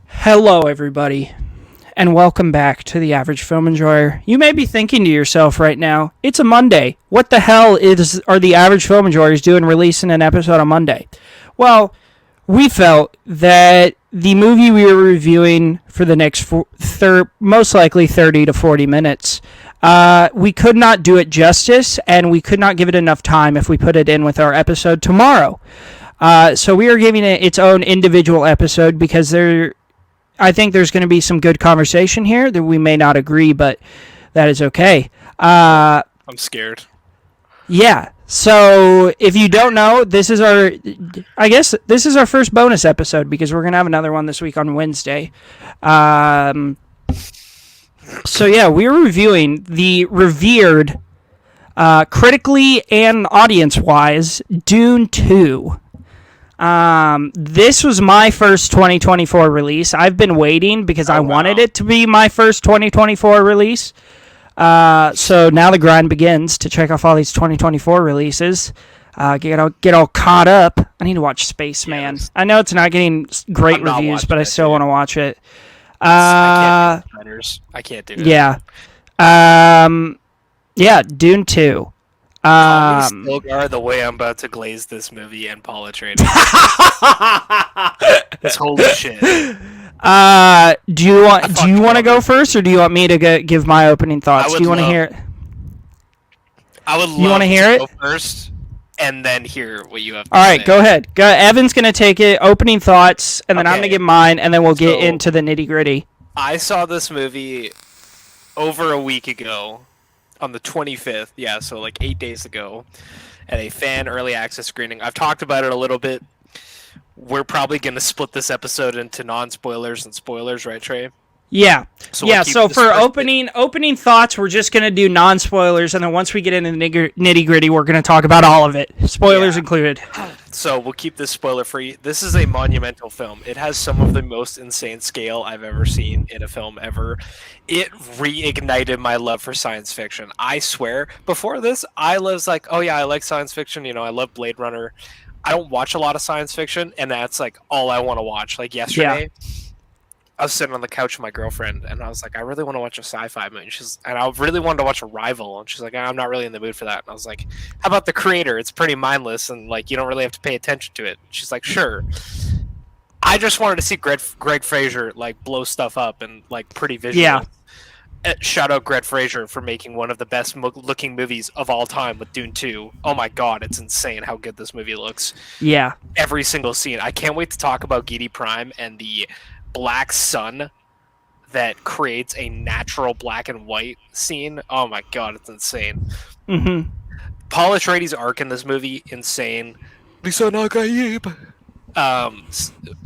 Hello, everybody, and welcome back to the Average Film Enjoyer. You may be thinking to yourself right now, it's a Monday. What the hell are the Average Film Enjoyers doing releasing an episode on Monday? Well, we felt that the movie we were reviewing for the next most likely 30 to 40 minutes, we could not do it justice, and we could not give it enough time if we put it in with our episode tomorrow. So we are giving it its own individual episode because I think there's going to be some good conversation here that we may not agree, but that is okay. I'm scared. Yeah. So if you don't know, this is our first bonus episode because we're going to have another one this week on Wednesday. So yeah, we're reviewing the revered, critically and audience-wise, Dune 2. This was my first 2024 release. I've been waiting because I wanted it to be my first 2024 release. So now the grind begins to check off all these 2024 releases. Get all caught up. I need to watch Spaceman. Yes. I know it's not getting great reviews, but I still want to watch it. I can't do it. Yeah. Yeah, Dune 2. Stilgar, the way I'm about to glaze this movie and polish it. This holy shit. Do you want to go first, or do you want me to give my opening thoughts? Do you want to hear it? I would love to go first, and then hear what you have to say. All right, go ahead. Evan's going to take it, opening thoughts, and then I'm going to give mine, and then we'll get into the nitty-gritty. I saw this movie over a week ago. On the 25th, so like 8 days ago, at a fan early access screening. I've talked about it a little bit. We're probably going to split this episode into non-spoilers and spoilers, right, Trey? Yeah. So for opening thoughts, we're just going to do non-spoilers, and then once we get into the nitty-gritty, we're going to talk about all of it, spoilers included. So we'll keep this spoiler-free. This is a monumental film. It has some of the most insane scale I've ever seen in a film ever. It reignited my love for science fiction. I swear, before this, I was like, oh yeah, I like science fiction. I love Blade Runner. I don't watch a lot of science fiction, and that's like all I want to watch. Like yesterday, I was sitting on the couch with my girlfriend, and I was like, I really want to watch a sci-fi movie. And I really wanted to watch Arrival, and she's like, I'm not really in the mood for that. And I was like, how about The Creator? It's pretty mindless, and like you don't really have to pay attention to it. She's like, sure. I just wanted to see Greg Fraser like blow stuff up and like pretty visual. Yeah. Shout out Greg Fraser for making one of the best looking movies of all time with Dune 2. Oh my god, it's insane how good this movie looks. Yeah. Every single scene. I can't wait to talk about Gidi Prime and the black sun that creates a natural black and white scene. Oh my god, it's insane. Mm-hmm. Paul Atreides' arc in this movie, insane. Lisa Nagaib.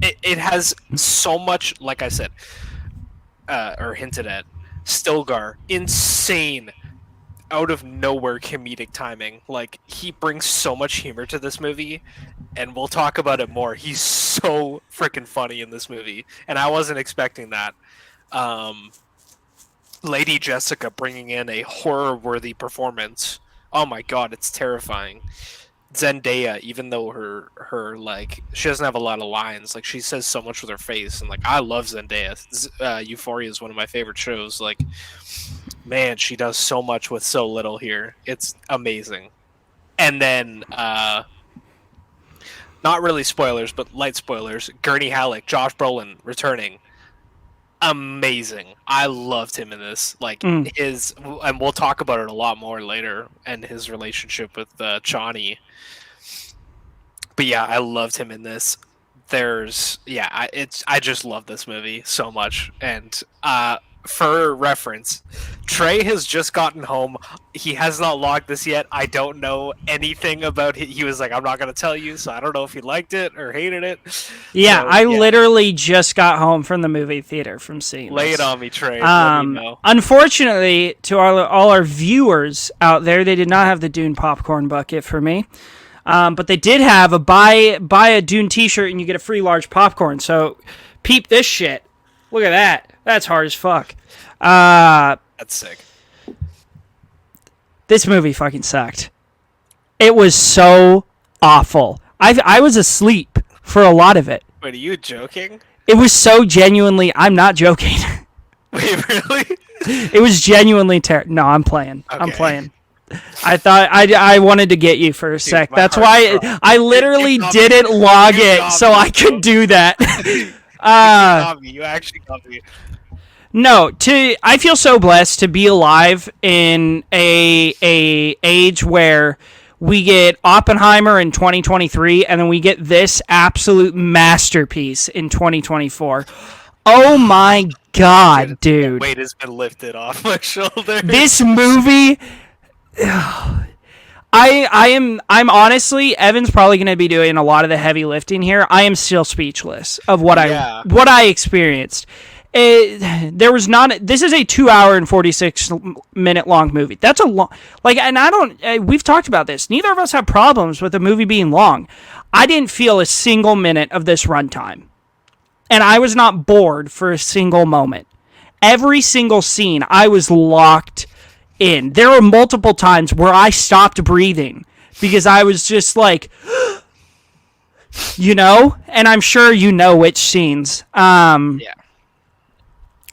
It has so much, like I said, or hinted at, Stilgar, insane, out of nowhere comedic timing. Like, he brings so much humor to this movie, and we'll talk about it more. He's so freaking funny in this movie, and I wasn't expecting that. Lady Jessica bringing in a horror-worthy performance. Oh my god, it's terrifying. Zendaya, even though her like she doesn't have a lot of lines, like she says so much with her face, and like I love Zendaya. Euphoria is one of my favorite shows. Like, man, she does so much with so little here. It's amazing. And then not really spoilers, but light spoilers. Gurney Halleck, Josh Brolin returning. Amazing. I loved him in this. Like his, and we'll talk about it a lot more later, and his relationship with Chani. But yeah, I loved him in this. I just love this movie so much. And for reference, Trey has just gotten home. He has not logged this yet. I don't know anything about it. He was like, I'm not going to tell you, so I don't know if he liked it or hated it. Yeah, so, I literally just got home from the movie theater from seeing Lay it on me, Trey. Unfortunately, to all our viewers out there, they did not have the Dune popcorn bucket for me. But they did have a buy a Dune t-shirt and you get a free large popcorn. So peep this shit. Look at that. That's hard as fuck. That's sick. This movie fucking sucked. It was so awful. I was asleep for a lot of it. Wait, are you joking? It was so genuinely. I'm not joking. Wait, really? It was genuinely terrible. No, I'm playing. Okay. I'm playing. I thought I wanted to get you for a sec. my That's heart's why wrong. I literally You got didn't me. log You it got so me, I could bro. do that. You got me. You actually got me. No, I feel so blessed to be alive in a age where we get Oppenheimer in 2023 and then we get this absolute masterpiece in 2024. Oh my god, dude. Weight has been lifted off my shoulder. This movie I'm honestly, Evan's probably going to be doing a lot of the heavy lifting here. I am still speechless of what I experienced. There was not. This is a 2 hour and 46-minute long movie. That's a long. And I don't. We've talked about this. Neither of us have problems with a movie being long. I didn't feel a single minute of this runtime, and I was not bored for a single moment. Every single scene, I was locked in. There were multiple times where I stopped breathing because I was just like, and I'm sure you know which scenes. Yeah.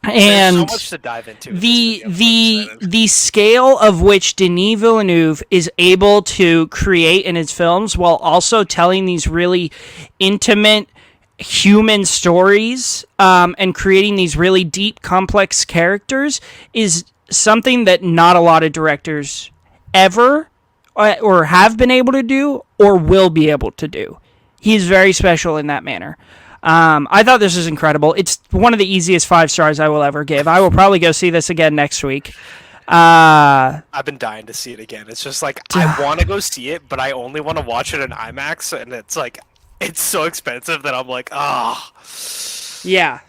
And there's so much to dive into. The scale of which Denis Villeneuve is able to create in his films while also telling these really intimate human stories and creating these really deep, complex characters is something that not a lot of directors ever or have been able to do or will be able to do. He's very special in that manner. I thought this was incredible. It's one of the easiest 5 stars I will ever give. I will probably go see this again next week. I've been dying to see it again. It's just like, I want to go see it, but I only want to watch it in IMAX, and it's like, it's so expensive that I'm like, ah. Yeah.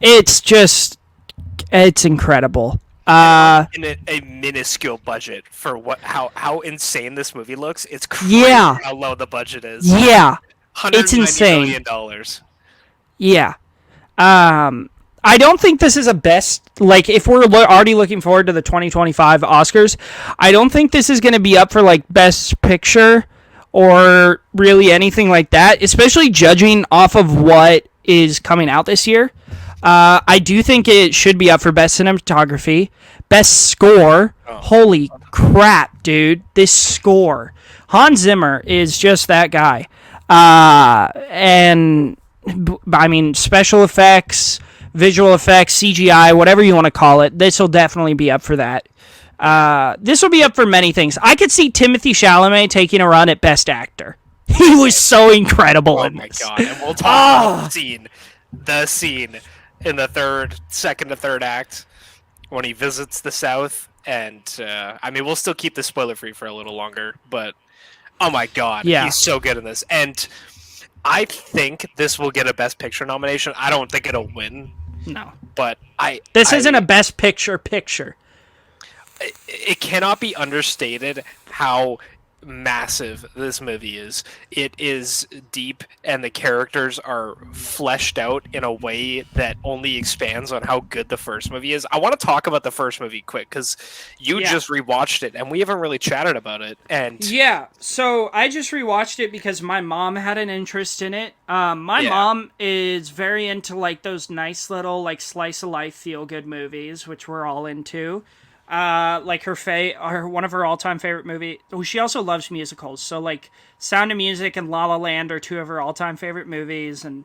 It's incredible. In a minuscule budget for how insane this movie looks. It's crazy how low the budget is. Yeah. It's insane. $190 million. Yeah. I don't think this is a best, if we're already looking forward to the 2025 Oscars, I don't think this is going to be up for, Best Picture or really anything like that, especially judging off of what is coming out this year. I do think it should be up for Best Cinematography, Best Score. Holy crap, dude. This score. Hans Zimmer is just that guy. And I mean, special effects, visual effects, CGI, whatever you want to call it, this will definitely be up for that. This will be up for many things. I could see Timothée Chalamet taking a run at Best Actor. He was so incredible in this. Oh my god! And we'll talk about the scene in the second to third act when he visits the South, and I mean, we'll still keep this spoiler free for a little longer, but. Oh my god, he's so good in this. And I think this will get a Best Picture nomination. I don't think it'll win. No. But This isn't a Best Picture. It cannot be understated how massive this movie is. It is deep, and the characters are fleshed out in a way that only expands on how good the first movie is. I want to talk about the first movie quick because you just rewatched it, and we haven't really chatted about it. And so I just rewatched it because my mom had an interest in it. My mom is very into those nice little slice of life feel good movies, which we're all into. One of her all-time favorite movie. She also loves musicals, so Sound of Music and La La Land are 2 of her all-time favorite movies, and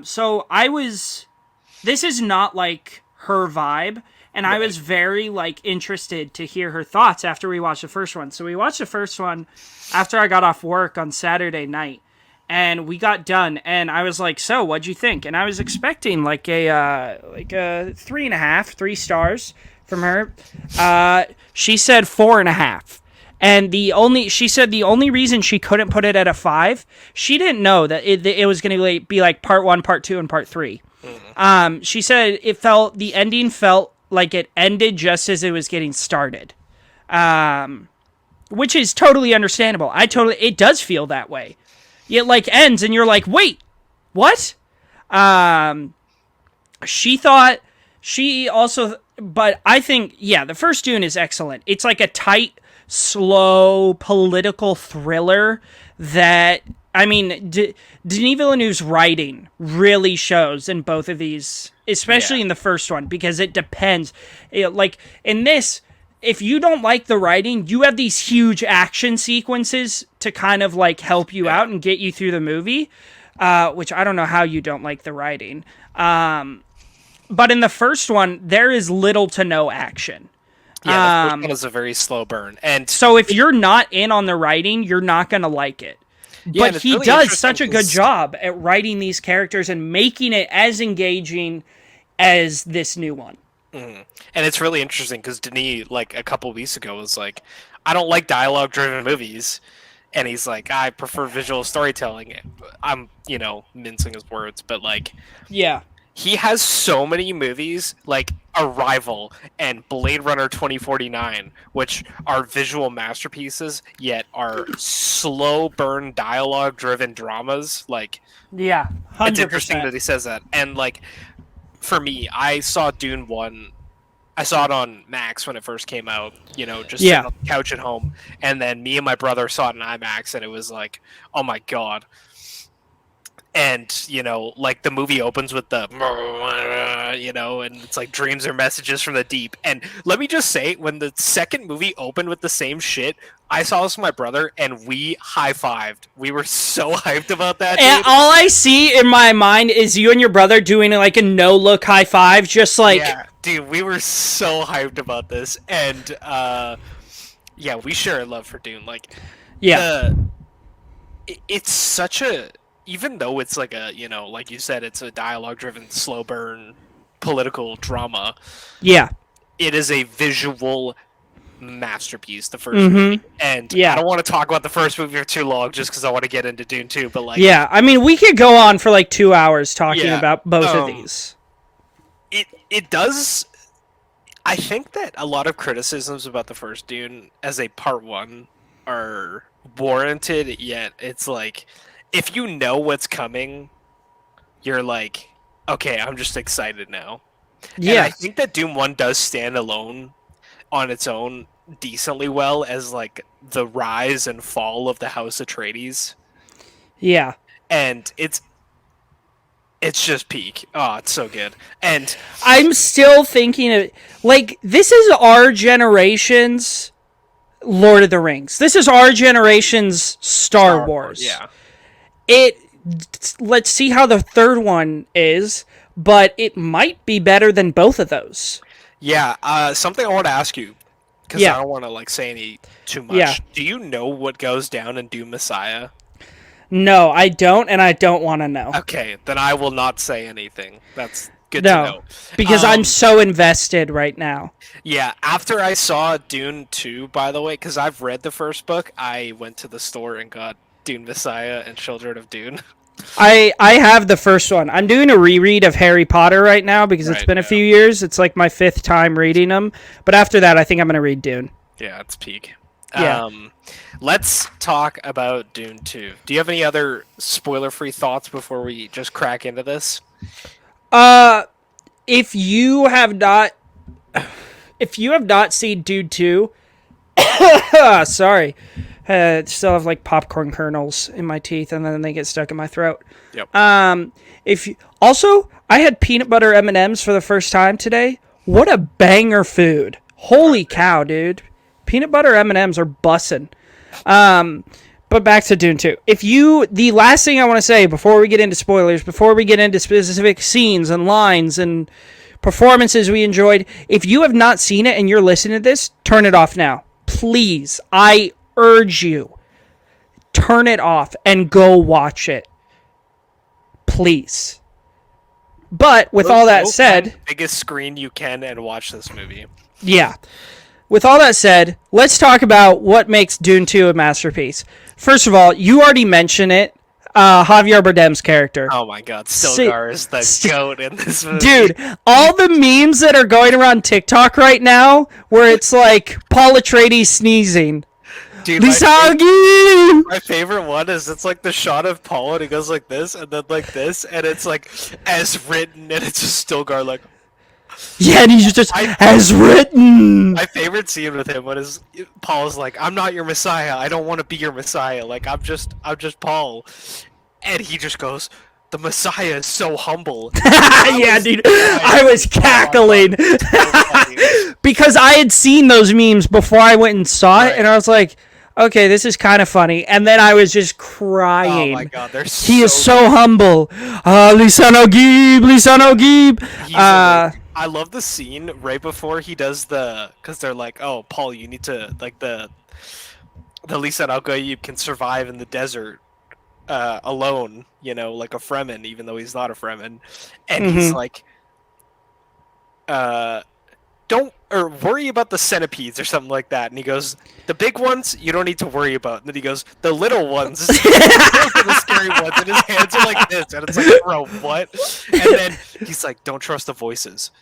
so this is not her vibe, and I was very interested to hear her thoughts after we watched the first one. So we watched the first one after I got off work on Saturday night, and we got done, and I was like, "So, what'd you think?" And I was expecting a 3.5, 3 stars. From her, she said 4.5, and she said the only reason she couldn't put it at a 5, she didn't know that it was going to be part 1, part 2, and part 3. Mm-hmm. She said the ending felt like it ended just as it was getting started, which is totally understandable. It does feel that way. It ends and you're like, wait, what? She also. But I think, the first Dune is excellent. It's a tight slow political thriller that, I mean, Denis Villeneuve's writing really shows in both of these, especially Yeah. in the first one, because it depends. Like, in this, if you don't like the writing, you have these huge action sequences to kind of, like, help you out and get you through the movie, which I don't know how you don't like the writing. But in the first one, there is little to no action. Yeah, the first one is a very slow burn, and So if you're not in on the writing, you're not going to like it. yeah, and But it's he really does interesting such a good 'cause- job at writing these characters and making it as engaging as this new one. And it's really interesting because Denis, like a couple weeks ago, was like, "I don't like dialogue-driven movies," and he's like, "I prefer visual storytelling." I'm, mincing his words, but like, Yeah. he has so many movies like Arrival and Blade Runner 2049, which are visual masterpieces, yet are slow burn dialogue driven dramas. Like, Yeah. it's interesting 100%. that he says that. And like, for me, I saw Dune 1. I saw it on Max when it first came out, just Yeah. sitting on the couch at home. And then me and my brother saw it in IMAX, and it was like, oh my god. And like the movie opens with the and it's like dreams are messages from the deep. And let me just say, when the second movie opened with the same shit, I saw this with my brother and we high-fived. We were so hyped about that, And dude. all I see in my mind is you and your brother doing like a no look high five, just like, Yeah, dude, we were so hyped about this. And yeah, we share a love for Dune. Like, yeah. it's such a, even though it's like a, like you said, it's a dialogue driven slow burn political drama, Yeah. it is a visual masterpiece, the first movie. And Yeah. I don't want to talk about the first movie for too long just because I want to get into Dune 2, but like, Yeah. I mean, we could go on for like 2 hours talking Yeah, about both of these. it does. I think that a lot of criticisms about the first Dune as a part one are warranted, yet it's like, if you know what's coming, you're like, okay, I'm just excited now. And Yeah. I think that Doom 1 does stand alone on its own decently well as like the rise and fall of the House Atreides. Yeah. And it's just peak. Oh, it's so good. And I'm still thinking of, like, this is our generation's Lord of the Rings. This is our generation's Star Wars. Yeah. Let's see how the third one is, but it might be better than both of those. Yeah, something I want to ask you, because Yeah. I don't want to like say any too much. Yeah. Do you know what goes down in Doom Messiah? No, I don't, and I don't want to know. Okay, then I will not say anything. That's good No, to know. because I'm so invested right now. Yeah, after I saw Dune 2, by the way, because I've read the first book, I went to the store and got Dune Messiah and Children of Dune. I have the first one. I'm doing a reread of Harry Potter right now because it's Right, been a yeah. few years. It's like my 5th time reading them. But after that, I think I'm going to read Dune. Yeah, it's peak. Yeah. Let's talk about Dune 2. Do you have any other spoiler-free thoughts before we just crack into this? If you have not seen Dune 2, sorry. Still have like popcorn kernels in my teeth and then they get stuck in my throat. Yep. Also, I had peanut butter M&Ms for the first time today. What a banger food. Holy cow, dude. Peanut butter M&Ms are bussin'. But back to Dune 2. The last thing I want to say before we get into spoilers, before we get into specific scenes and lines and performances we enjoyed, if you have not seen it and you're listening to this, turn it off now. Please, I urge you, turn it off and go watch it. Please. But with all that said, biggest screen you can and watch this movie. yeah. With all that said, let's talk about what makes Dune 2 a masterpiece. First of all, you already mentioned it, Javier Bardem's character. Oh my god, Stilgar is the goat in this movie. Dude, all the memes that are going around TikTok right now, where it's like Paul Atreides sneezing. Dude, my favorite one is it's like the shot of Paul and he goes like this and then like this and it's like as written and it's just Stilgar like Yeah, and he's just as written. My favorite scene with him was Paul's like, "I'm not your Messiah. I don't want to be your Messiah. Like, I'm just Paul," and he just goes, "The Messiah is so humble." Yeah, dude, I was cackling because I had seen those memes before I went and saw it, and I was like, okay, this is kind of funny. And then I was just crying. Oh my god, he is so humble. Lisano Gib. I love the scene right before he does because they're like, "Oh, Paul, you need to like the Lisano Gib can survive in the desert alone, you know, like a Fremen, even though he's not a Fremen," and he's like, don't worry about the centipedes or something like that. And he goes, "The big ones you don't need to worry about." And then he goes, "The little ones, those are the scary ones." And his hands are like this, and it's like, bro, what? And then he's like, "Don't trust the voices."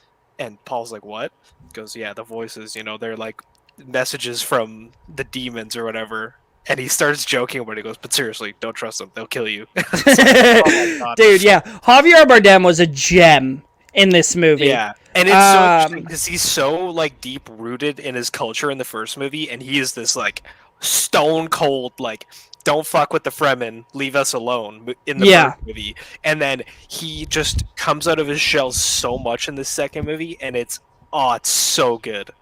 And Paul's like, "What?" He goes, "Yeah, the voices. You know, they're like messages from the demons or whatever." And he starts joking about it. He goes, "But seriously, don't trust them. They'll kill you." Like, oh my God. Dude, yeah, Javier Bardem was a gem in this movie. Yeah, and it's so interesting because he's so like deep rooted in his culture in the first movie, and he is this like stone cold like, "Don't fuck with the Fremen, leave us alone" in the first movie, and then he just comes out of his shell so much in the second movie, and it's so good.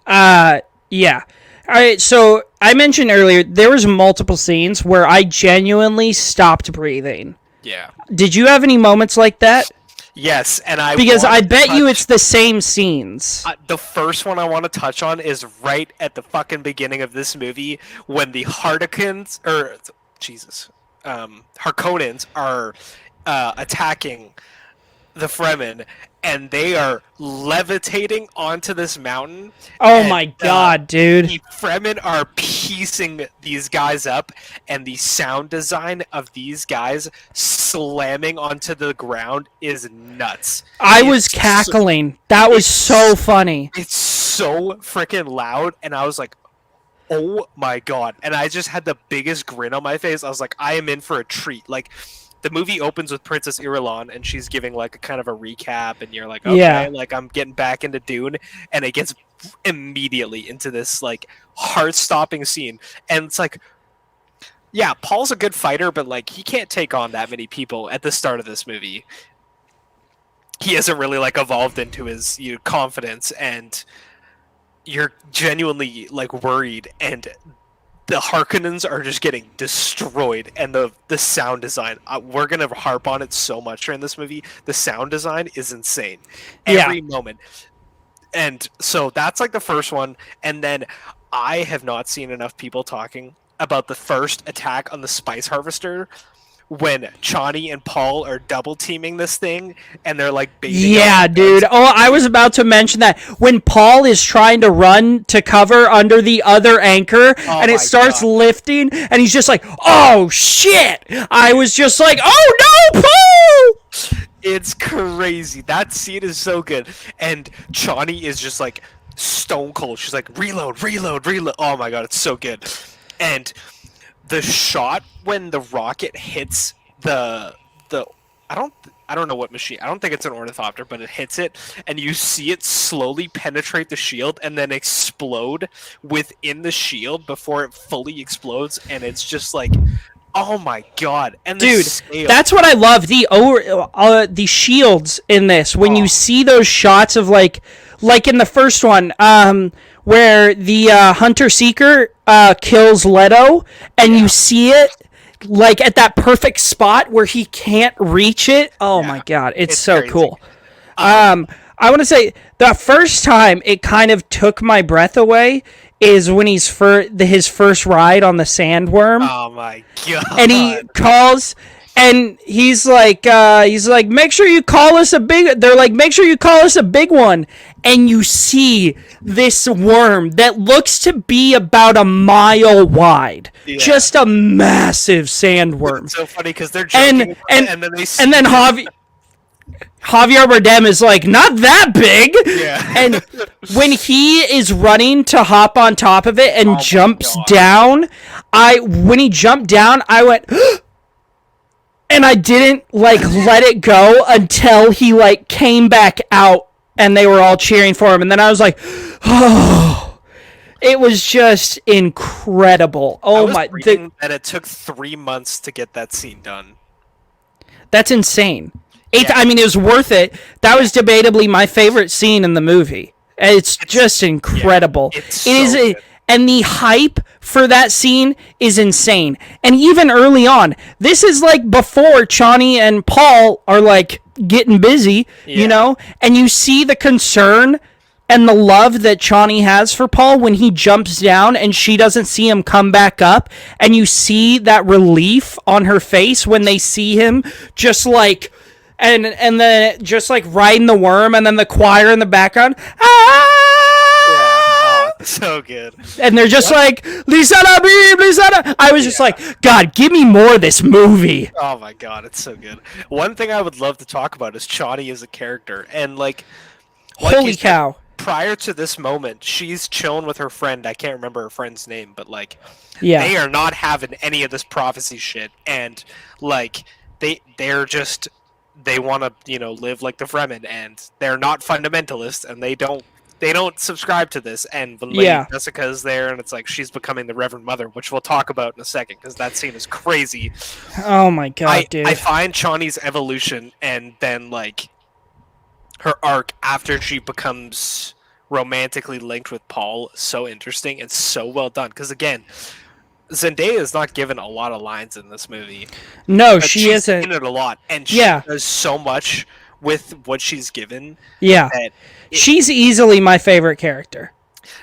Yeah. All right, so I mentioned earlier there was multiple scenes where I genuinely stopped breathing. Yeah. Did you have any moments like that? Yes, and because I bet you it's the same scenes. The first one I want to touch on is right at the fucking beginning of this movie when the Harkonnens are attacking the Fremen, and they are levitating onto this mountain. Oh my god, dude. The Fremen are piecing these guys up, and the sound design of these guys slamming onto the ground is nuts. I was cackling. That was so funny. It's so freaking loud, and I was like, oh my god. And I just had the biggest grin on my face. I was like, I am in for a treat. Like, the movie opens with Princess Irulan, and she's giving like a kind of a recap, and you're like, okay, like I'm getting back into Dune, and it gets immediately into this like heart-stopping scene, and it's like, yeah, Paul's a good fighter, but like he can't take on that many people at the start of this movie. He hasn't really like evolved into his confidence, and you're genuinely like worried, and the Harkonnens are just getting destroyed, and the sound design, we're gonna harp on it so much during this movie. The sound design is insane every moment. And so that's like the first one, and then I have not seen enough people talking about the first attack on the spice harvester when Chani and Paul are double teaming this thing, and they're like baiting. Yeah, dude. Oh, I was about to mention that when Paul is trying to run to cover under the other anchor, and it starts lifting, and he's just like, "Oh shit!" I was just like, "Oh no, Paul!" It's crazy. That scene is so good, and Chani is just like stone cold. She's like, "Reload, reload, reload." Oh my god, it's so good. And the shot when the rocket hits the I don't know what machine. I don't think it's an ornithopter, but it hits it, and you see it slowly penetrate the shield and then explode within the shield before it fully explodes, and it's just like, oh my god! And dude, scale. That's what I love. The shields in this, when you see those shots of like in the first one, where the Hunter Seeker kills Leto, and you see it like at that perfect spot where he can't reach it. Oh my god, it's so crazy. Cool. I want to say the first time it kind of took my breath away is when he's his first ride on the sandworm. Oh my god! And he calls. And he's like, make sure you call us a big. They're like, make sure you call us a big one. And you see this worm that looks to be about a mile wide, just a massive sandworm. It's so funny because they're joking, and then Javier Bardem is like, not that big. Yeah. And when he is running to hop on top of it and jumps down, when he jumped down, I went. And I didn't let it go until he came back out and they were all cheering for him. And then I was like, oh, it was just incredible. Oh my! That it took 3 months to get that scene done. That's insane. Yeah. I mean, it was worth it. That was debatably my favorite scene in the movie. It's just incredible. Yeah, it's so good. And the hype for that scene is insane. And even early on, this is before Chani and Paul are getting busy, you know? And you see the concern and the love that Chani has for Paul when he jumps down and she doesn't see him come back up. And you see that relief on her face when they see him just and then just riding the worm, and then the choir in the background. So good. And they're just Lisana Beam, Lisana. I was just God, give me more of this movie. Oh my god, it's so good. One thing I would love to talk about is Chani as a character. And holy cow. Prior to this moment, she's chilling with her friend. I can't remember her friend's name, but they are not having any of this prophecy shit. And they're just, they want to, live like the Fremen, and they're not fundamentalists, and they don't subscribe to this. And Jessica's there, and it's she's becoming the Reverend Mother, which we'll talk about in a second, because that scene is crazy. Oh my god, dude. I find Chani's evolution, and then her arc after she becomes romantically linked with Paul, so interesting and so well done. Because again, Zendaya is not given a lot of lines in this movie. No, she isn't. In it a lot, and she does so much with what she's given. Yeah, she's easily my favorite character.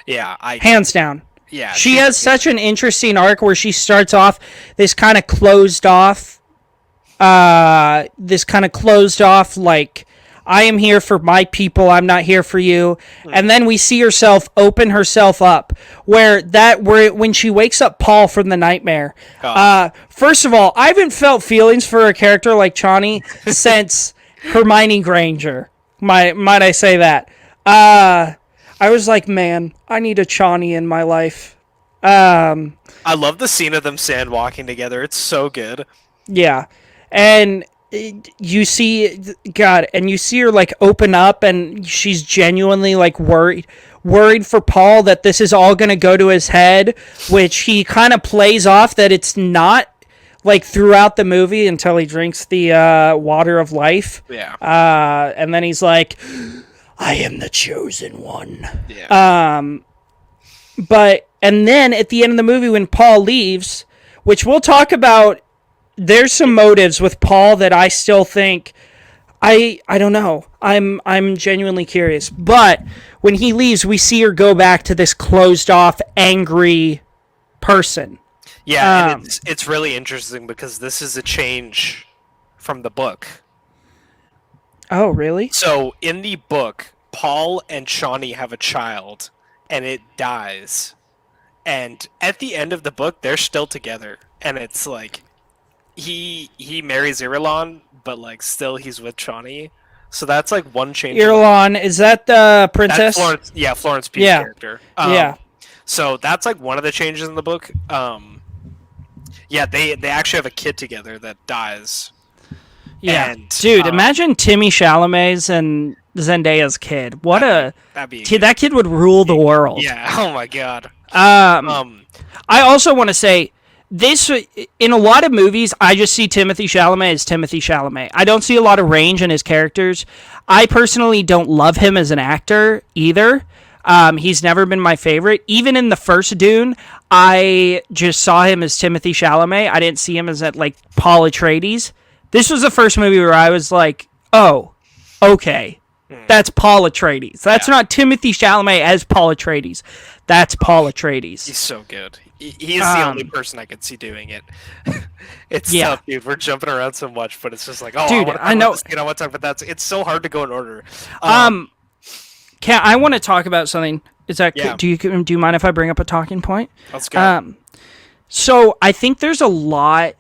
Yeah, hands down. Yeah, she has such an interesting arc where she starts off this kind of closed off, I am here for my people, I'm not here for you. And then we see herself open herself up where when she wakes up Paul from the nightmare. First of all, I haven't felt feelings for a character like Chani since Hermione Granger. Might I say that? I was like, man, I need a Chani in my life. I love the scene of them sand walking together. It's so good. Yeah. And you see her open up, and she's genuinely worried for Paul that this is all going to go to his head, which he kind of plays off that it's not throughout the movie until he drinks the water of life. Yeah. And then he's like, I am the chosen one. Yeah. And then at the end of the movie when Paul leaves, which we'll talk about, there's some motives with Paul that I still think I don't know. I'm genuinely curious. But when he leaves, we see her go back to this closed off, angry person. Yeah, and it's really interesting because this is a change from the book. Oh, really? So in the book, Paul and Chani have a child, and it dies. And at the end of the book, they're still together, and it's he marries Irulan, but still he's with Chani. So that's one change. Irulan, is that the princess? That's Florence Pugh's character. Yeah. So that's one of the changes in the book. They actually have a kid together that dies. Yeah, and, dude, imagine Timmy Chalamet's and Zendaya's kid. That kid would rule the world. Yeah. Oh my god. I also want to say, this, in a lot of movies, I just see Timothée Chalamet as Timothée Chalamet. I don't see a lot of range in his characters. I personally don't love him as an actor either. He's never been my favorite. Even in the first Dune, I just saw him as Timothée Chalamet. I didn't see him as Paul Atreides. This was the first movie where I was like, oh, okay. That's Paul Atreides. That's not Timothée Chalamet as Paul Atreides. That's Paul Atreides. He's so good. He's the only person I could see doing it. It's tough, dude. We're jumping around so much, but it's just dude, I know. I want to talk about that. It's so hard to go in order. I want to talk about something. Is that do you mind if I bring up a talking point? Let's go. So I think there's a lot.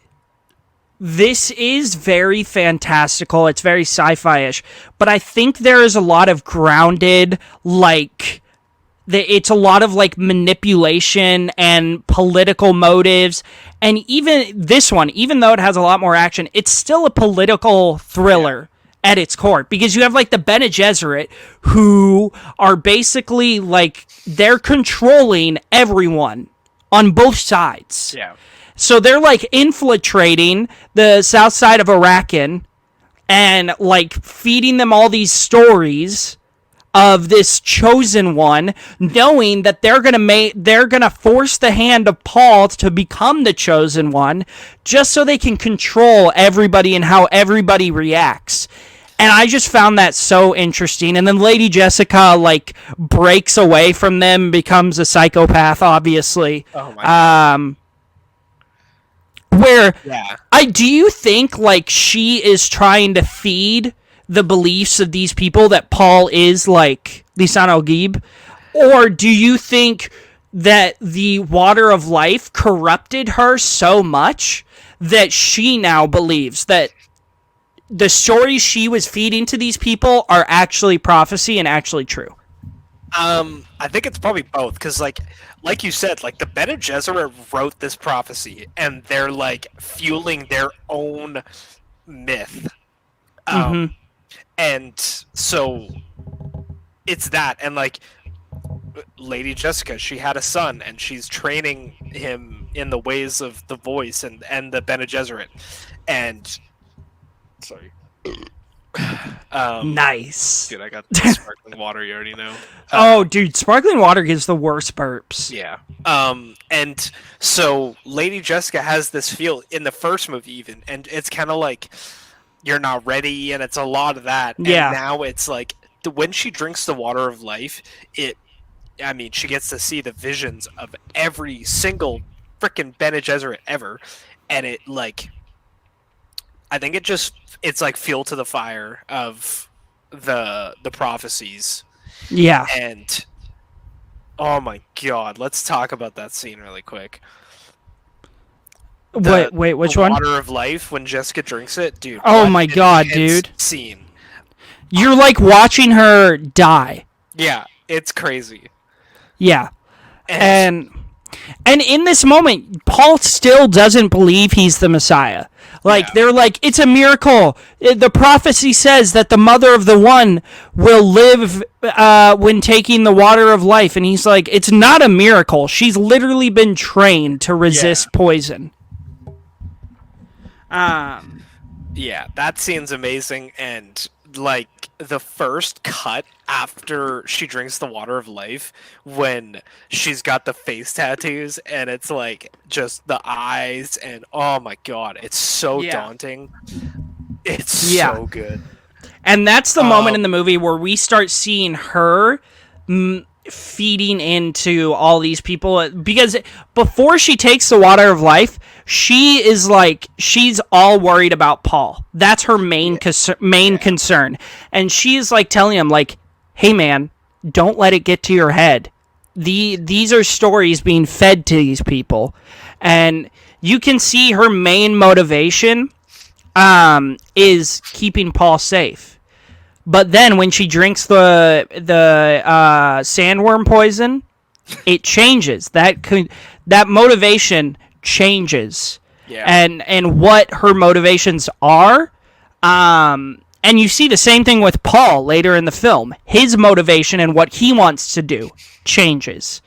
This is very fantastical. It's very sci-fi-ish, but I think there is a lot of grounded, It's a lot of like manipulation and political motives. And even this one, even though it has a lot more action, it's still a political thriller at its core, because you have like the Bene Gesserit, who are basically like, they're controlling everyone on both sides. Yeah. So they're like infiltrating the south side of Arakan and like feeding them all these stories of this chosen one, knowing that they're gonna force the hand of Paul to become the chosen one, just so they can control everybody and how everybody reacts. And I just found that so interesting. And then Lady Jessica like breaks away from them, becomes a psychopath, obviously. Oh my God. Where Yeah. do you think like she is trying to feed the beliefs of these people that Paul is like Lisan al-Gaib? Or do you think that the water of life corrupted her so much that she now believes that the stories she was feeding to these people are actually prophecy and actually true? I think it's probably both, because like you said, like the Bene Gesserit wrote this prophecy, and they're like fueling their own myth. And so it's that, and like Lady Jessica, she had a son, and she's training him in the ways of the voice and the Bene Gesserit, and sorry. Nice. Dude, I got the sparkling water, you already know. Oh, dude, sparkling water gives the worst burps. Yeah. And so Lady Jessica has this feel in the first movie even, and it's kind of like you're not ready, and it's a lot of that. Yeah. And now it's like when she drinks the water of life, she gets to see the visions of every single freaking Bene Gesserit ever, and it like, I think it's like fuel to the fire of the prophecies. Yeah. And oh my God, let's talk about that scene really quick. Wait, which one? Water of life, when Jessica drinks it, dude. Oh my God, dude. Scene. You're like watching her die. Yeah, it's crazy. Yeah. And in this moment, Paul still doesn't believe he's the Messiah. Like, they're like, it's a miracle. The prophecy says that the mother of the one will live when taking the water of life. And he's like, it's not a miracle. She's literally been trained to resist poison. Yeah, that scene's amazing. And like the first cut after she drinks the water of life, when she's got the face tattoos and it's like just the eyes, and oh my God, it's so daunting. It's so good. And that's the moment in the movie where we start seeing her feeding into all these people, because before she takes the water of life, she's all worried about Paul. That's her main concern. And she's like telling him like, hey man, don't let it get to your head. These are stories being fed to these people. And you can see her main motivation is keeping Paul safe. But then when she drinks the sandworm poison, it changes. That motivation changes. Yeah. And what her motivations are. And you see the same thing with Paul later in the film. His motivation and what he wants to do changes.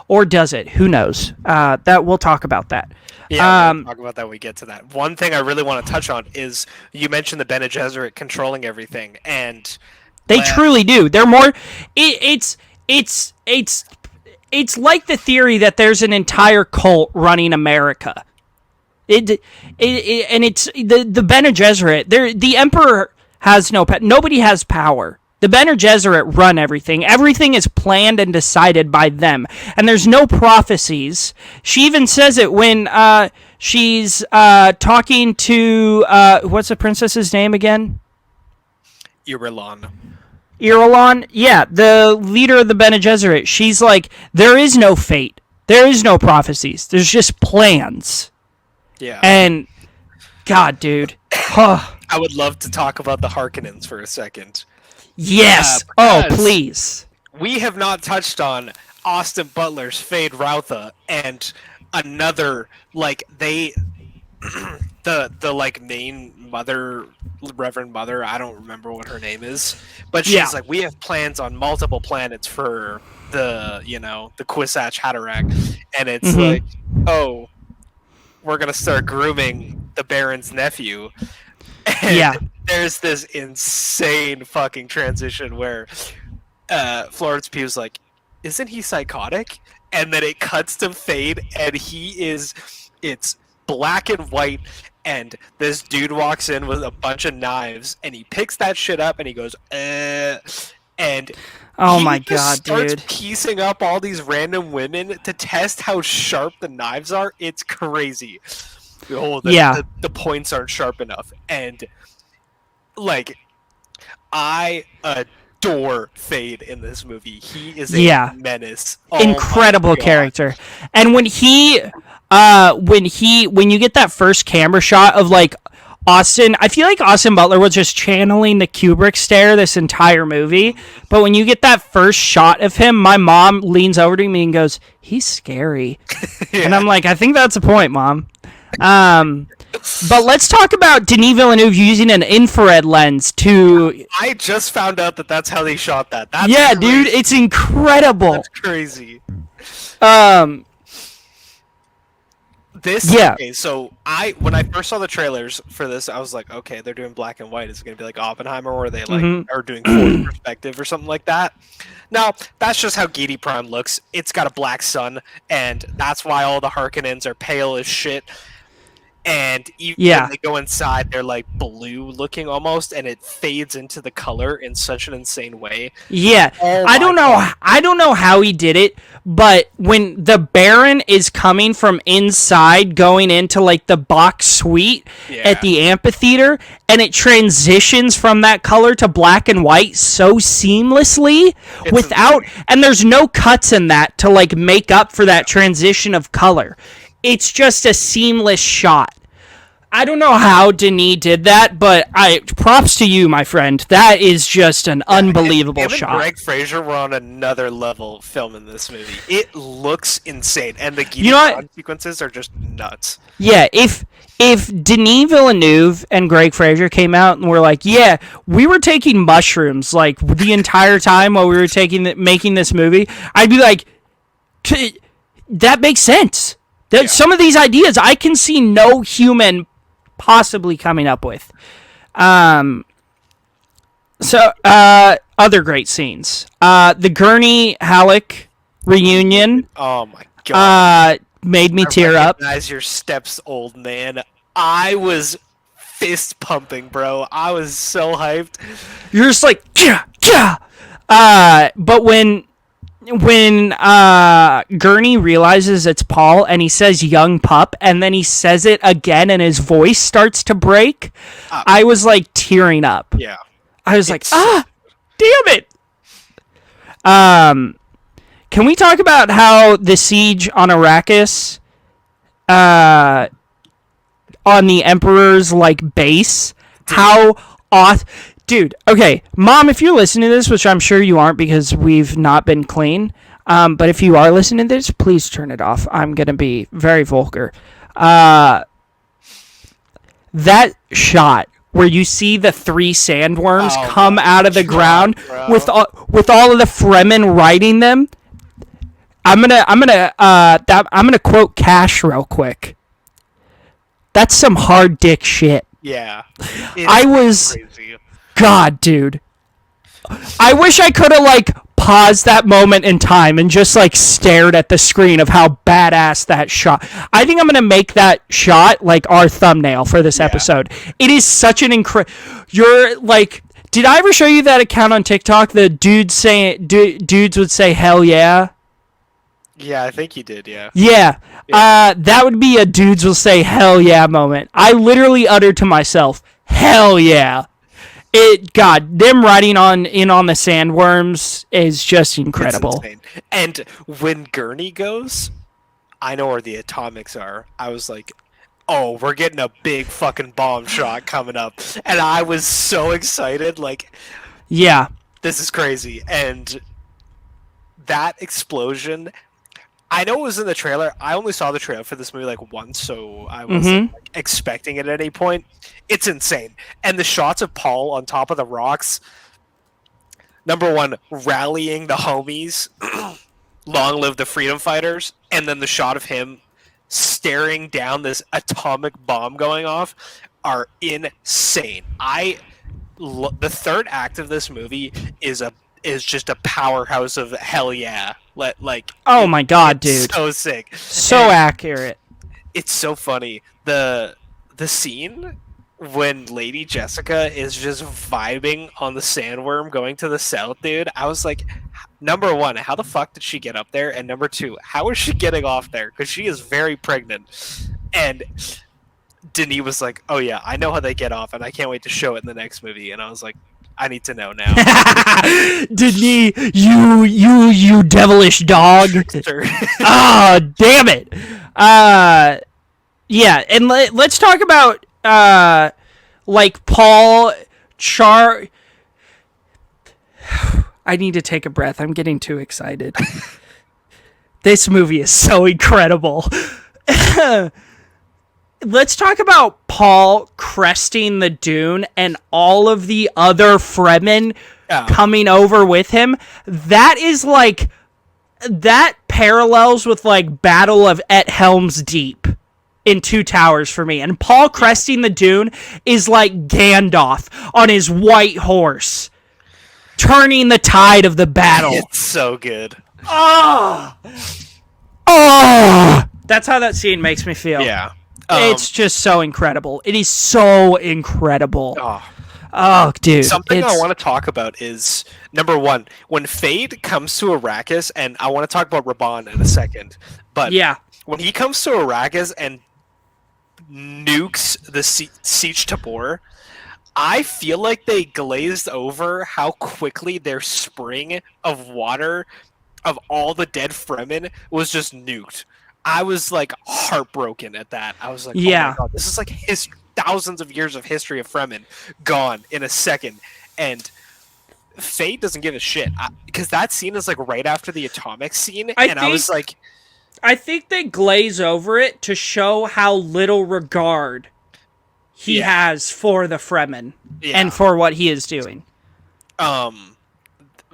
Or does it? Who knows? That we'll talk about that. Yeah, we'll talk about that when we get to that. One thing I really want to touch on is you mentioned the Bene Gesserit controlling everything, and they truly do. They're more. It's like the theory that there's an entire cult running America. And it's the Bene Gesserit. The Emperor has nobody has power. The Bene Gesserit run everything. Everything is planned and decided by them. And there's no prophecies. She even says it when she's talking to... what's the princess's name again? Irulan. Yeah, the leader of the Bene Gesserit. She's like, there is no fate. There is no prophecies. There's just plans. Yeah. And... God, dude. I would love to talk about the Harkonnens for a second. Yes. Please. we have not touched on Austin Butler's Fade Routha and another like they the like main mother, Reverend Mother, I don't remember what her name is, but she's Yeah. like, we have plans on multiple planets for the the Kwisatz Haderach, and it's like, oh, we're gonna start grooming the Baron's nephew, and Yeah. there's this insane fucking transition where Florence Pugh's like, isn't he psychotic? And then it cuts to Fade, and it's black and white, and this dude walks in with a bunch of knives, and he picks that shit up, and he goes, and Oh he my just god, starts dude. piecing up all these random women to test how sharp the knives are. It's crazy. Oh, the points aren't sharp enough, and like, I adore Fade in this movie. He is a menace. Oh Incredible character. And when you get that first camera shot of like Austin, I feel like Austin Butler was just channeling the Kubrick stare this entire movie. But when you get that first shot of him, my mom leans over to me and goes, "He's scary." And I'm like, I think that's a point, Mom. But let's talk about Denis Villeneuve using an infrared lens to... I just found out that that's how they shot that. That's yeah, crazy. dude, it's incredible. That's crazy. Okay, so when I first saw the trailers for this, I was like, okay, they're doing black and white. Is it gonna be like Oppenheimer, or are they like are doing forward perspective or something like that? No, that's just how Geety Prime looks. It's got a black sun, and that's why all the Harkonnens are pale as shit. And when they go inside, they're like blue looking almost, and it fades into the color in such an insane way. Yeah, I don't know how he did it, but when the Baron is coming from inside, going into like the box suite at the amphitheater, and it transitions from that color to black and white so seamlessly and there's no cuts in that to like make up for that transition of color. It's just a seamless shot. I don't know how Denis did that, but props to you, my friend. That is just an unbelievable shot. And Greg Fraser were on another level filming this movie. It looks insane, and the Geety sequences are just nuts. Yeah, if Denis Villeneuve and Greg Fraser came out and were like, yeah, we were taking mushrooms like the entire time while we were making this movie, I'd be like, that makes sense. Some of these ideas I can see no human possibly coming up with. Other great scenes. The Gurney Halleck reunion. Oh my god. Made me tear up. Recognize your steps, old man. I was fist pumping, bro. I was so hyped. You're just like, but when Gurney realizes it's Paul and he says young pup and then he says it again and his voice starts to break, I was like tearing up. Yeah. I was like, damn it. Can we talk about how the siege on Arrakis on the Emperor's like base, how dude, okay, Mom, if you're listening to this, which I'm sure you aren't because we've not been clean, but if you are listening to this, please turn it off. I'm going to be very vulgar. That shot where you see the 3 sandworms come out of the ground with all of the Fremen riding them, I'm gonna quote Cash real quick. That's some hard dick shit. Yeah. I was crazy. God, dude. I wish I could have like paused that moment in time and just like stared at the screen of how badass that shot. I think I'm gonna make that shot like our thumbnail for this episode. It is such an You're like, did I ever show you that account on TikTok? The dudes would say hell yeah. Yeah, I think you did. Yeah. Yeah. That would be a dudes will say hell yeah moment. I literally uttered to myself, hell yeah. Them riding in on the sandworms is just incredible. It's insane. And when Gurney goes, I know where the atomics are. I was like, oh, we're getting a big fucking bomb shot coming up. And I was so excited. Like, yeah, this is crazy. And that explosion. I know it was in the trailer. I only saw the trailer for this movie like once, so I wasn't like, expecting it at any point. It's insane. And the shots of Paul on top of the rocks, number one, rallying the homies, long live the freedom fighters, and then the shot of him staring down this atomic bomb going off are insane. The third act of this movie is just a powerhouse of hell yeah. Oh my god, dude. So sick. So accurate. It's so funny. The scene when Lady Jessica is just vibing on the sandworm going to the south, dude. I was like, number one, how the fuck did she get up there? And number two, how is she getting off there? Because she is very pregnant. And Denis was like, oh yeah, I know how they get off, and I can't wait to show it in the next movie. And I was like, I need to know now. Denis, you devilish dog. Ah, damn it. Yeah, and let's talk about like Paul I need to take a breath. I'm getting too excited. This movie is so incredible. Let's talk about Paul cresting the dune and all of the other Fremen coming over with him. That is like, that parallels with like Battle of at Helm's Deep in Two Towers for me. And Paul cresting the dune is like Gandalf on his white horse, turning the tide of the battle. It's so good. Oh! That's how that scene makes me feel. Yeah. It's just so incredible. It is so incredible. Oh, dude. Something I want to talk about is, number one, when Fade comes to Arrakis, and I want to talk about Raban in a second, but yeah, when he comes to Arrakis and nukes the Siege Tabor, I feel like they glazed over how quickly their spring of water of all the dead Fremen was just nuked. I was like heartbroken at that. I was like, oh my god, this is like thousands of years of history of Fremen gone in a second. And Fate doesn't give a shit. Because that scene is like right after the atomic scene. I was like, I think they glaze over it to show how little regard he has for the Fremen and for what he is doing.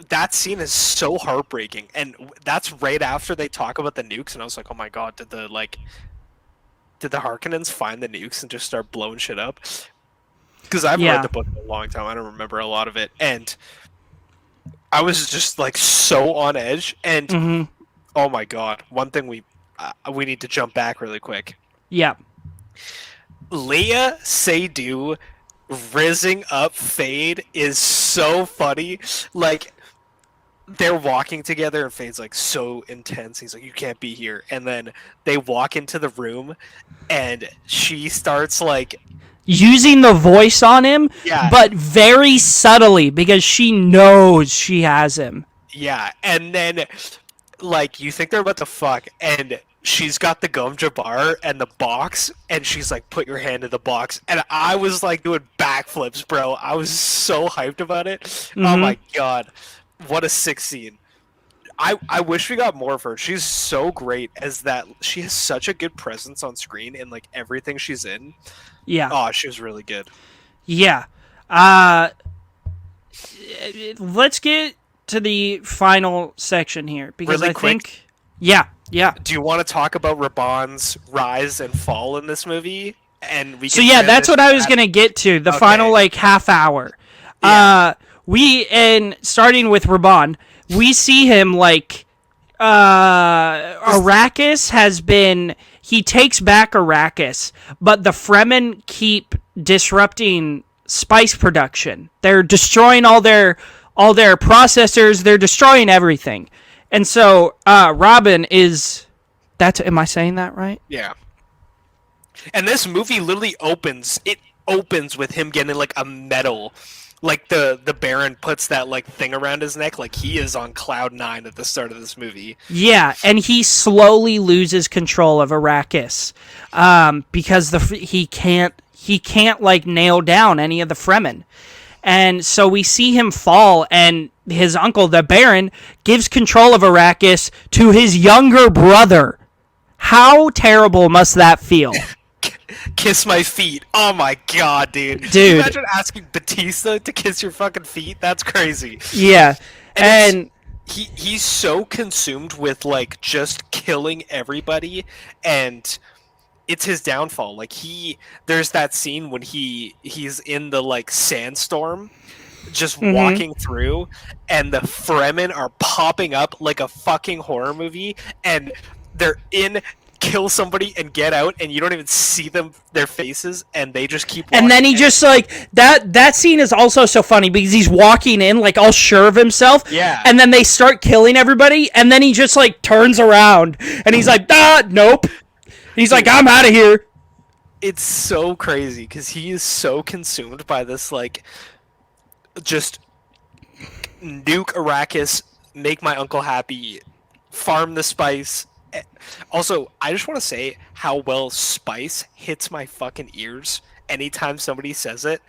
That scene is so heartbreaking, and that's right after they talk about the nukes, and I was like, oh my god, did the Harkonnens find the nukes and just start blowing shit up? Because I've read the book in a long time, I don't remember a lot of it, and I was just like so on edge, and oh my god, one thing we need to jump back really quick. Yeah. Leia Seydoux rizzing up Fade is so funny. Like, they're walking together and Fade's like so intense. He's like, you can't be here. And then they walk into the room and she starts like using the voice on him, but very subtly because she knows she has him. Yeah. And then like you think they're about to fuck, and she's got the gum jabbar and the box, and she's like, put your hand in the box. And I was like doing backflips, bro. I was so hyped about it. Oh my god. What a sick scene. I wish we got more of her. She's so great as that. She has such a good presence on screen in like everything she's in. Yeah. Oh, she was really good. Yeah. Let's get to the final section here because really I quick, think yeah. Do you want to talk about Raban's rise and fall in this movie? And we So yeah, that's what I was going to get to. The final like half hour. Yeah. Starting with Raban, we see him like Arrakis has been, he takes back Arrakis, but the Fremen keep disrupting spice production. They're destroying all their processors, they're destroying everything. And so Robin is, am I saying that right? Yeah. And this movie literally opens with him getting like a medal. Like the Baron puts that like thing around his neck, like he is on cloud 9 at the start of this movie. Yeah, and he slowly loses control of Arrakis because he can't like nail down any of the Fremen, and so we see him fall, and his uncle, the Baron, gives control of Arrakis to his younger brother. How terrible must that feel? Kiss my feet. Oh my god, dude. Can Dude. you imagine asking Batista to kiss your fucking feet? That's crazy. Yeah. And he's so consumed with like just killing everybody, and it's his downfall. Like there's that scene when he's in the like sandstorm just walking through, and the Fremen are popping up like a fucking horror movie, and they're in kill somebody and get out, and you don't even see their faces, and they just keep walking. And then he just like that scene is also so funny because he's walking in like all sure of himself. Yeah. And then they start killing everybody, and then he just like turns around and he's like, nope. He's like, I'm out of here. It's so crazy because he is so consumed by this like just nuke Arrakis, make my uncle happy, farm the spice. Also, I just want to say how well spice hits my fucking ears anytime somebody says it.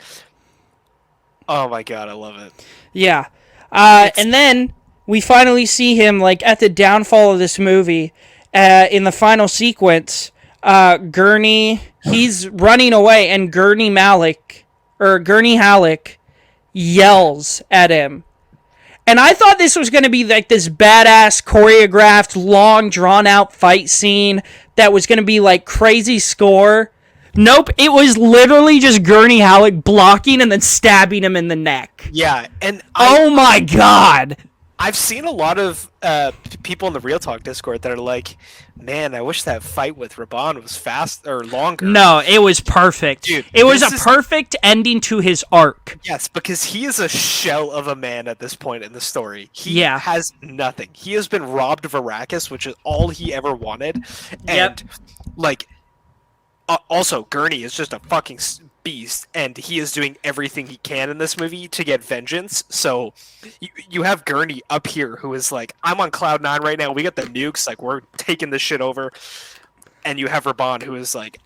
Oh my god, I love it. Yeah. And then we finally see him like at the downfall of this movie, in the final sequence. Gurney, he's running away, and Gurney Halleck yells at him. And I thought this was going to be like this badass, choreographed, long, drawn-out fight scene that was going to be like crazy score. Nope, it was literally just Gurney Halleck blocking and then stabbing him in the neck. Yeah, and oh my god! I've seen a lot of people in the Real Talk Discord that are like, man, I wish that fight with Raban was fast or longer. No, it was perfect. Dude, it was a perfect ending to his arc. Yes, because he is a shell of a man at this point in the story. He has nothing. He has been robbed of Arrakis, which is all he ever wanted. And, like, also, Gurney is just a fucking beast, and he is doing everything he can in this movie to get vengeance. So you have Gurney up here who is like, I'm on cloud 9 right now, we got the nukes, like we're taking this shit over. And you have Raban who is like,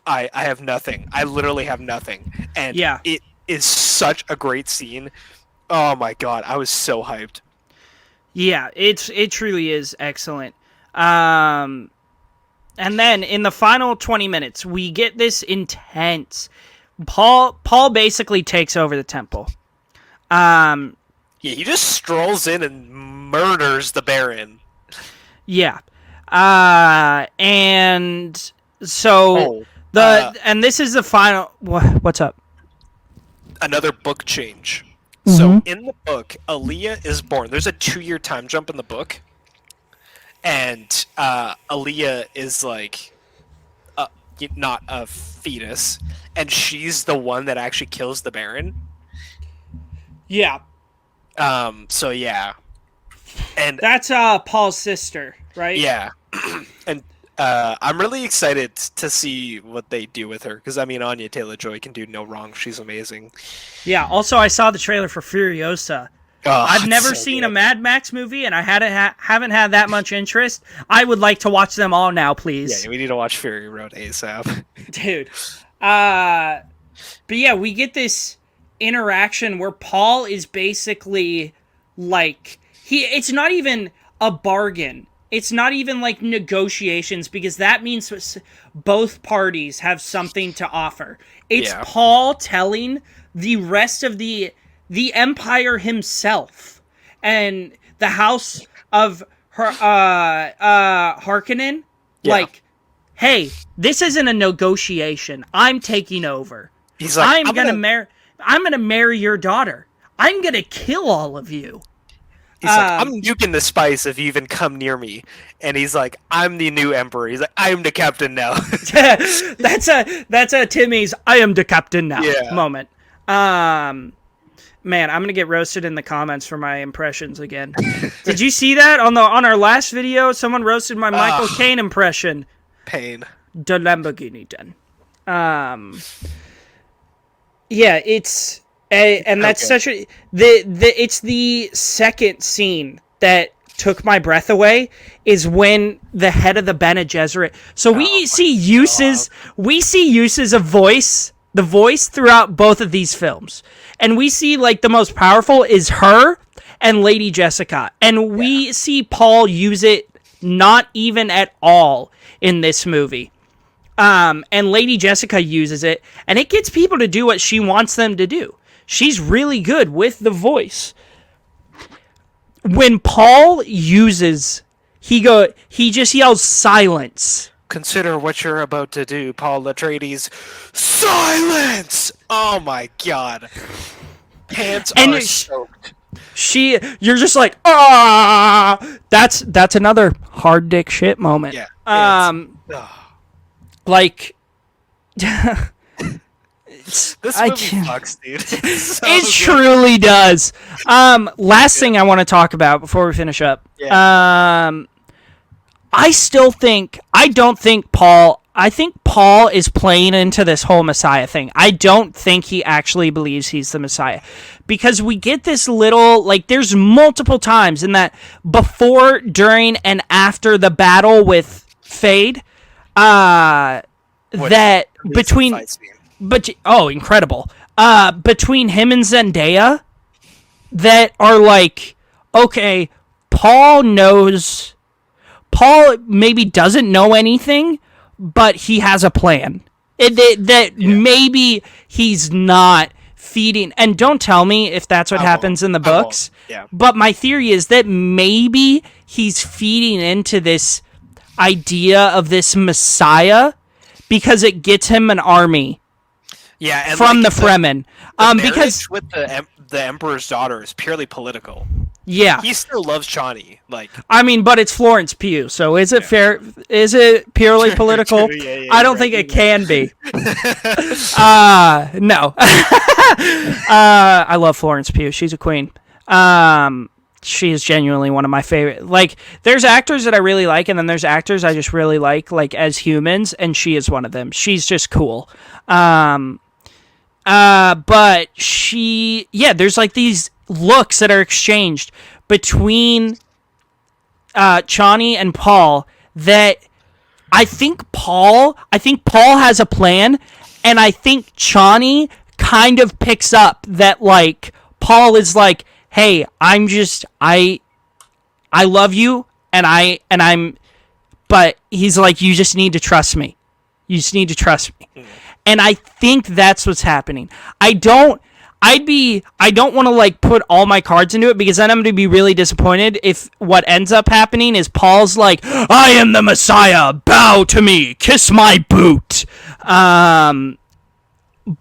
I have nothing, I literally have nothing. And it is such a great scene. Oh my god, I was so hyped. Yeah, it truly is excellent. And then in the final 20 minutes we get this intense Paul basically takes over the temple. Yeah, he just strolls in and murders the Baron. Yeah. And so and this is the final. What's up? Another book change. So in the book, Aaliyah is born. There's a 2-year time jump in the book, and Aaliyah is like not a fetus, and she's the one that actually kills the Baron. Yeah. So yeah, and that's Paul's sister, right? Yeah. And I'm really excited to see what they do with her, because I mean, Anya Taylor-Joy can do no wrong. She's amazing. Yeah. Also, I saw the trailer for Furiosa. I've never seen a Mad Max movie, and I haven't had that much interest. I would like to watch them all now, please. Yeah, we need to watch Fury Road ASAP. Dude. But yeah, we get this interaction where Paul is basically like, it's not even a bargain. It's not even like negotiations, because that means both parties have something to offer. It's Paul telling the rest of the Empire himself and the House of Harkonnen, like, hey, this isn't a negotiation. I'm taking over. He's like, I'm gonna marry your daughter. I'm gonna kill all of you. He's like, I'm nuking the spice if you even come near me. And he's like, I'm the new emperor. He's like, I am the captain now. That's a Timmy's I am the captain now moment. Man, I'm gonna get roasted in the comments for my impressions again. Did you see that on our last video? Someone roasted my Michael Caine impression. Pain. The Lamborghini den. Yeah, it's and that's such a it's the second scene that took my breath away, is when the head of the Bene Gesserit. So we see uses of the voice throughout both of these films. And we see, like, the most powerful is her, and Lady Jessica. And we see Paul use it not even at all in this movie. And Lady Jessica uses it, and it gets people to do what she wants them to do. She's really good with the voice. When Paul uses, he just yells silence. Consider what you're about to do, Paul Atreides. Silence! Oh my god. Pants are soaked. You're just like, ah. That's another hard dick shit moment. Yeah. Like, this movie sucks, dude. It truly does. Last thing I want to talk about before we finish up. Yeah. I think Paul is playing into this whole Messiah thing. I don't think he actually believes he's the Messiah. Because we get this little, like, there's multiple times in that before, during, and after the battle with Fade, that between, incredible. Between him and Zendaya, that are like, okay, Paul maybe doesn't know anything, but he has a plan. Maybe he's not feeding, and don't tell me if that's what happens in the books. Yeah. But my theory is that maybe he's feeding into this idea of this Messiah because it gets him an army. Yeah, and from the Fremen. Because with the Emperor's daughter is purely political. Yeah, he still loves Chani. Like, I mean, but it's Florence Pugh, so is it fair? Is it purely political? I don't think it can be. No. I love Florence Pugh. She's a queen. She is genuinely one of my favorite. Like, there's actors that I really like, and then there's actors I just really like as humans, and she is one of them. She's just cool. But there's like these looks that are exchanged between Chani and Paul that I think Paul has a plan, and I think Chani kind of picks up that, like, Paul is like, hey, I love you, but he's like, you just need to trust me. You just need to trust me. And I think that's what's happening. I don't want to, like, put all my cards into it, because then I'm going to be really disappointed if what ends up happening is Paul's like, I am the Messiah, bow to me, kiss my boot.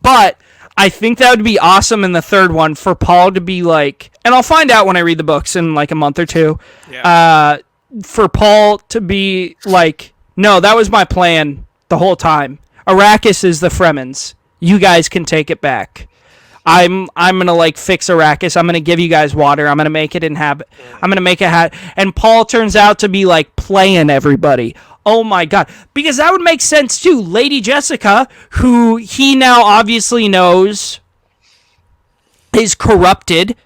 But I think that would be awesome in the third one for Paul to be like, and I'll find out when I read the books in like a month or two, for Paul to be like, no, that was my plan the whole time. Arrakis is the Fremens. You guys can take it back. I'm gonna, like, fix Arrakis. I'm gonna give you guys water. I'm gonna make it inhabit. I'm gonna make it and Paul turns out to be, like, playing everybody. Oh my god. Because that would make sense too. Lady Jessica, who he now obviously knows is corrupted,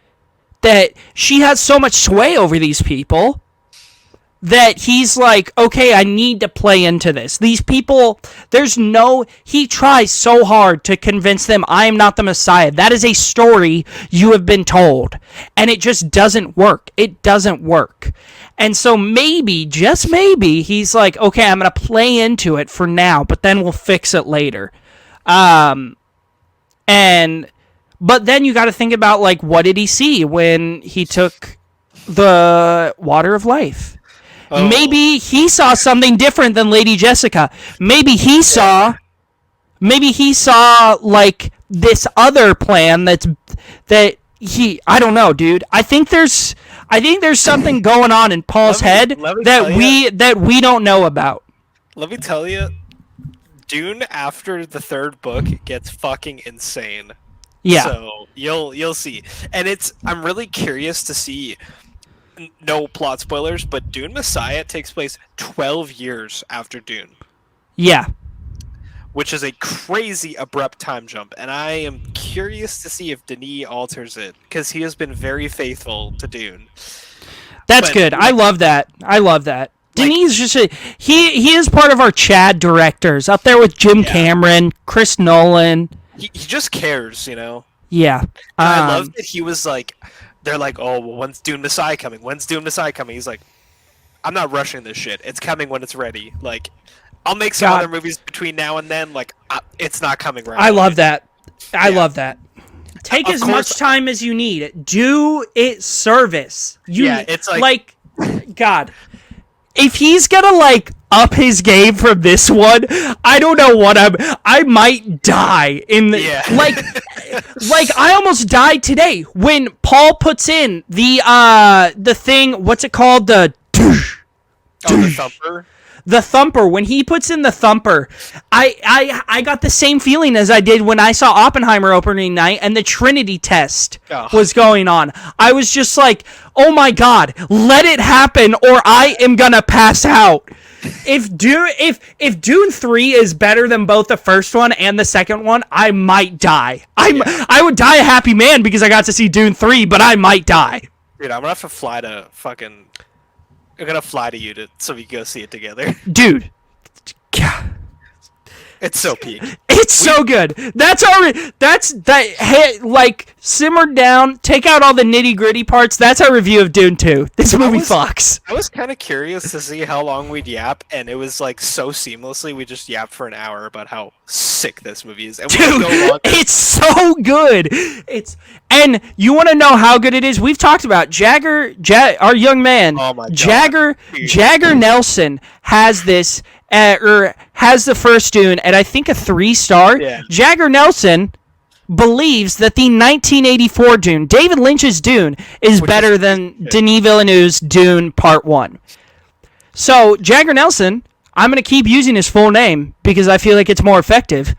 that she has so much sway over these people, that he's like, okay, I need to play into this. These people, he tries so hard to convince them I am not the Messiah. That is a story you have been told. And it just doesn't work. It doesn't work. And so maybe, just maybe, he's like, okay, I'm going to play into it for now, but then we'll fix it later. But then you got to think about, like, what did he see when he took the water of life? Oh. Maybe he saw something different than Lady Jessica. Maybe he saw like this other plan I don't know, dude. I think there's something going on in Paul's head that we don't know about. Let me tell you, Dune after the third book gets fucking insane. Yeah. So you'll see. And I'm really curious to see. No plot spoilers, but Dune Messiah takes place 12 years after Dune. Yeah. Which is a crazy abrupt time jump, and I am curious to see if Denis alters it, because he has been very faithful to Dune. That's good. I love that. Denis is just he is part of our Chad directors, up there with Jim Cameron, Chris Nolan. He just cares, you know? Yeah. I love that he was like, they're like, oh, well, when's Dune Messiah coming? When's Dune Messiah coming? He's like, I'm not rushing this shit. It's coming when it's ready. Like, I'll make some other movies between now and then. Like, it's not coming right I away. love that. I love that. Take as much time as you need. Do it service. It's like God. If he's gonna like up his game from this one, I don't know what I might die in the like I almost died today when Paul puts in the thing, what's it called? The thumper. The thumper. When he puts in the thumper, I got the same feeling as I did when I saw Oppenheimer opening night and the Trinity test was going on. I was just like, oh my God, let it happen or I am gonna pass out. If Dune 3 is better than both the first one and the second one, I might die. I would die a happy man because I got to see Dune 3, but I might die. Dude, I'm gonna have to fly to fucking... I'm gonna fly to you so we can go see it together. Dude. It's so peak. It's so good. Like, simmer down, take out all the nitty gritty parts. That's our review of Dune 2. This movie fucks. I was kind of curious to see how long we'd yap, and it was like so seamlessly. We just yapped for an hour about how sick this movie is. And dude, it's so good. And you want to know how good it is? We've talked about our young man. Oh my God. Jagger Nelson has this. Or has the first Dune at I think a 3-star. Yeah. Jagger Nelson believes that the 1984 Dune, David Lynch's Dune, is better than Denis Villeneuve's Dune Part 1. So Jagger Nelson, I'm going to keep using his full name because I feel like it's more effective.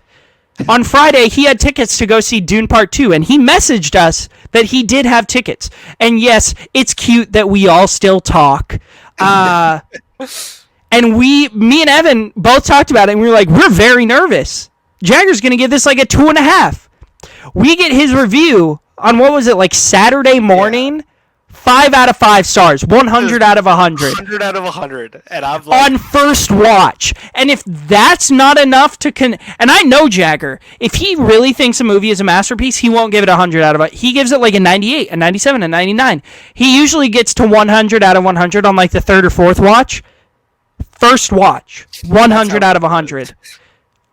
On Friday, he had tickets to go see Dune Part 2, and he messaged us that he did have tickets. And yes, it's cute that we all still talk. And me and Evan both talked about it, and we were like, we're very nervous. Jagger's going to give this like a 2.5. We get his review on, what was it, like Saturday morning? Yeah. 5 out of 5 stars. 100 out of 100. 100 out of 100. And I'm like... on first watch. And if that's not enough to... and I know Jagger. If he really thinks a movie is a masterpiece, he won't give it 100 out of it. He gives it like a 98, a 97, a 99. He usually gets to 100 out of 100 on like the third or fourth watch. First watch, 100 out of 100.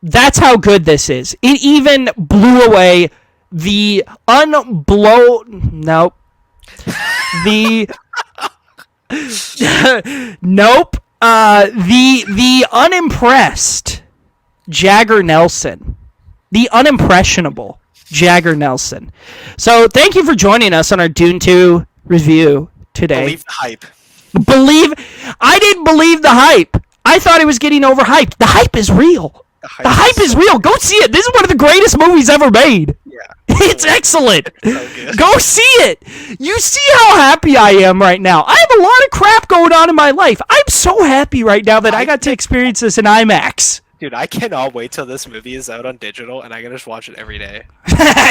That's how good this is. It even blew away the nope. Nope. The unimpressed Jagger Nelson. The unimpressionable Jagger Nelson. So thank you for joining us on our Dune 2 review today. Believe the hype. I didn't believe the hype. I thought it was getting overhyped. The hype is real. The hype is real. Go see it. This is one of the greatest movies ever made. Yeah. It's excellent. It's so go see it. You see how happy I am right now. I have a lot of crap going on in my life. I'm so happy right now that I got to experience this in IMAX. Dude, I cannot wait till this movie is out on digital and I can just watch it every day.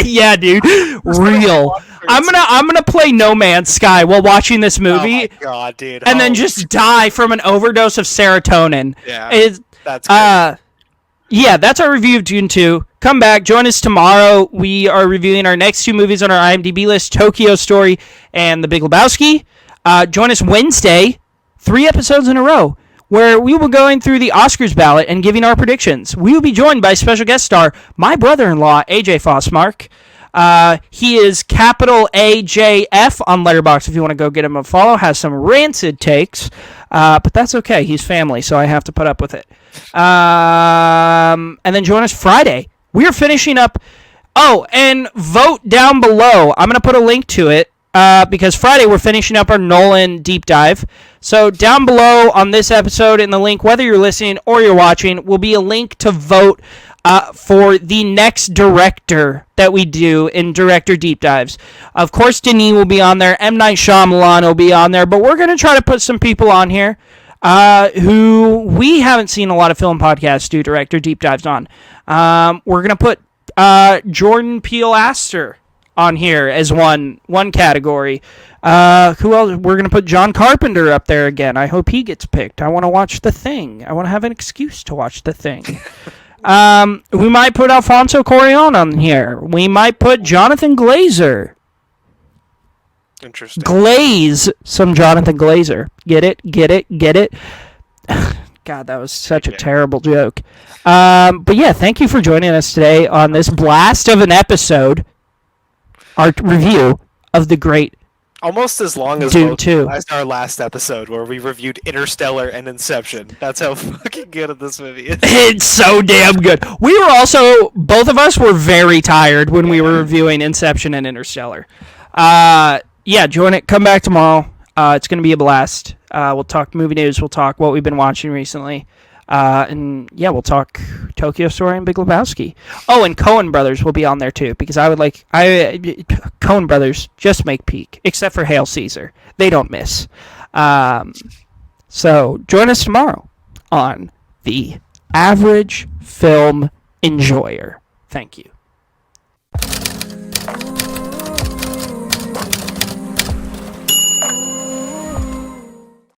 Yeah, dude. Real. I'm gonna play No Man's Sky while watching this movie. Oh my God, dude. And then just die from an overdose of serotonin. Yeah. That's good. Yeah, that's our review of Dune 2. Come back, join us tomorrow. We are reviewing our next 2 movies on our IMDb list, Tokyo Story and The Big Lebowski. Join us Wednesday, 3 episodes in a row, where we will be going through the Oscars ballot and giving our predictions. We will be joined by special guest star, my brother-in-law, AJ Fossmark. He is capital AJF on Letterboxd if you want to go get him a follow. Has some rancid takes, but that's okay. He's family, so I have to put up with it. And then join us Friday. We're finishing up. Oh, and vote down below. I'm going to put a link to it because Friday we're finishing up our Nolan deep dive. So down below on this episode in the link, whether you're listening or you're watching, will be a link to vote for the next director that we do in director deep dives. Of course, Denis will be on there. M. Night Shyamalan will be on there. But we're going to try to put some people on here who we haven't seen a lot of film podcasts do director deep dives on. We're going to put Jordan Peele Astor on here as one category. Who else? We're going to put John Carpenter up there again. I hope he gets picked. I want to watch The Thing. I want to have an excuse to watch The Thing. We might put Alfonso Cuarón on here. We might put Jonathan Glazer. Interesting. Glaze some Jonathan Glazer. Get it? Get it? Get it? God, that was such a terrible joke. But yeah, thank you for joining us today on this blast of an episode. Our review of the great Almost as long as Dune 2. as our last episode where we reviewed Interstellar and Inception. That's how fucking good this movie is. It's so damn good. We were also, both of us were very tired when we were reviewing Inception and Interstellar. Yeah, join it. Come back tomorrow. It's going to be a blast. We'll talk movie news. We'll talk what we've been watching recently. And yeah, we'll talk Tokyo Story and Big Lebowski. Oh, and Coen Brothers will be on there too, because Coen Brothers just make peak, except for Hail Caesar. They don't miss. So join us tomorrow on the Average Film Enjoyer. Thank you.